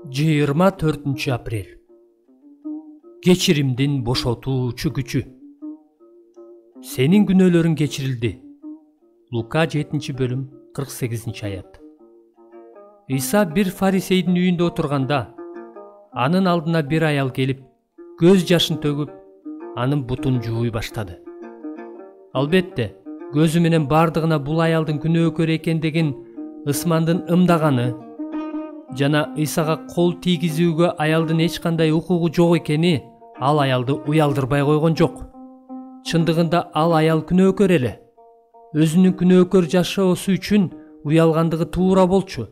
24 апрель. Кечиримдин бошотуучу күчү. Сенин күнөөлөрүң кечирилди. Лука 7-бөлүм 48-аят. Иса бир фарисейдин үйүндө отурганда, анын алдына бир аял келип, көз жашын төгүп, анын бутун жууй баштады. Албетте, көзү менен бардыгына бул аялдын күнөөкөр экендигин ысмандын ымдаганы жана Исага кол тийгизүүгө аялдын эч кандай укугу жок экени ал аялды уялдырбай койгон жок. Чындыгында ал аял күнөөкөр эле. Өзүнүн күнөөкөр жашоосу үчүн уялгандыгы туура болчу.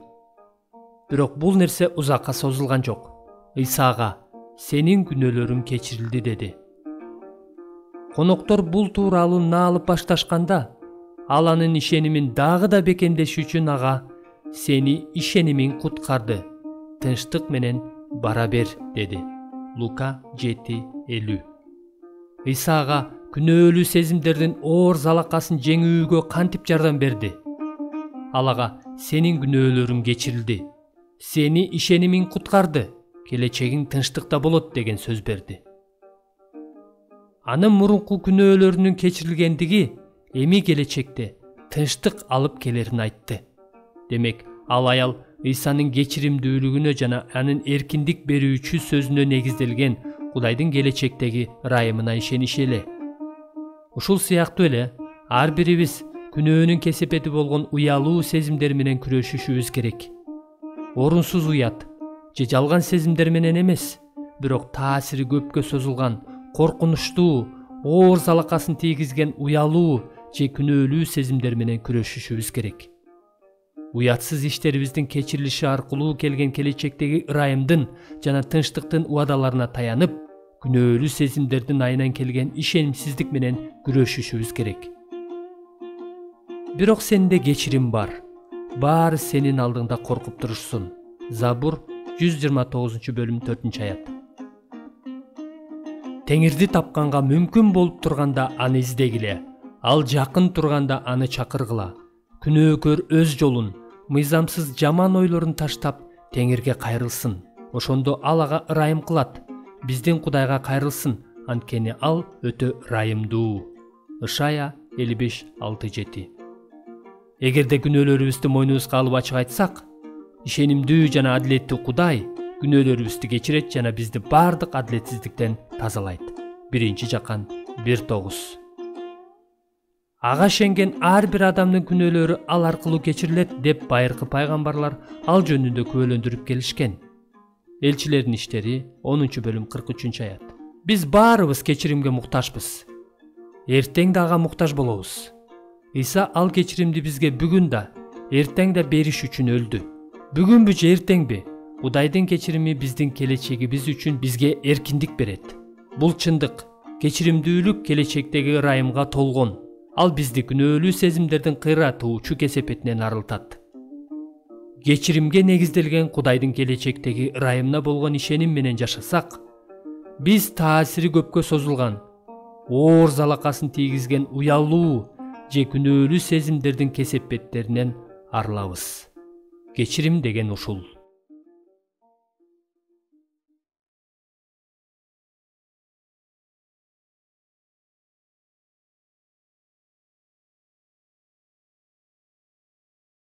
Бирок бул нерсе узакка созулган жок. Исага сенин күнөөлөрүң кечирилди деди. Коноктор бул тууралуу наалып башташканда, ал анын ишенимин дагы да бекемдеш үчүн ага сени ишенимиң куткарды. Тынчтык менен бара бер деди. Лука 7:50. Исага күнөөлүү сезимдердин оор залакасын жеңүүгө кантип жардам берди? Ал ага сенин күнөөлөрүң кечирилди. Сени ишенимиң куткарды. Келечегиң тынчтыкта болот деген сөз берди. Анын мурунку күнөөлөрүнүн кечирилгендиги эми келечекте тынчтык алып келерин айтты. Демек, ал аял Исанын кечиримдүүлүгүнө жана анын эркиндик берүүчү сөзүнө негизделген Кудайдын келечектеги ырайымына ишениши эле. Ушул сыяктуу эле ар бирибиз күнөөнүн кесепети болгон уялуу сезимдер менен күрөшүшүбүз керек. Орунсуз уят же жалган сезимдер менен эмес, бирок таасири көпкө созулган, коркунучтуу, оор залакасын тийгизген уялуу же күнөөлүү сезимдер менен күрөшүшүбүз керек. Уятсыз иштерибиздин кечирилиши аркылуу келген келечектеги ырайымдын жана тынчтыктын убадаларына таянып, күнөөлүү сезимдердин айынан келген ишенимсиздик менен күрөшүшүбүз керек. Бирок сенде кечирим бар. Баары сенин алдыңда коркуп турушсун. Забур 129-бөлүм 4-аят. Теңирди тапканга мүмкүн болуп турганда аны издегиле. Ал жакын турганда аны чакыргыла. Күнөөкөр өз жолун, мыйзамсыз жаман ойлорун таштап, Теңирге кайрылсын. Ошондо ал ага ырайым кылат. Биздин Кудайга кайрылсын, анткени ал өтө ырайымдуу. Ышая 55:6-7. Эгерде күнөөлөрүбүздү мойнубузга алып ачык айтсак, ишенимдүү жана адилеттүү Кудай күнөөлөрүбүздү кечирет жана бизди бардык адилетсиздиктен тазалайт. 1-Жакан 1:9. Ага ишенген ар бир адамдын күнөөлөрү ал аркылуу кечирилет деп байыркы пайгамбарлар ал жөнүндө күбөлөндүрүп келишкен. Элчилердин иштери 10-бөлүм 43-аят. Биз баарыбыз кечиримге муктажбыз. Эртең да ага муктаж болобуз. Иса ал кечиримди бизге бүгүн да, эртең да бериш үчүн өлдү. Бүгүнбү же эртеңби? Кудайдын кечирими биздин келечегибиз үчүн бизге эркиндик берет. Бул чындык, кечиримдүүлүк келечектеги ырайымга толгон. Ал бизди күнөөлүү сезимдердин кыйратуучу кесепетинен арылтат. Кечиримге негизделген Кудайдын келечектеги ырайымына болгон ишеним менен жашасак, биз таасири көпкө созулган, оор залакасын тийгизген уялуу же күнөөлүү сезимдердин кесепеттеринен арылабыз. Кечирим деген ушул.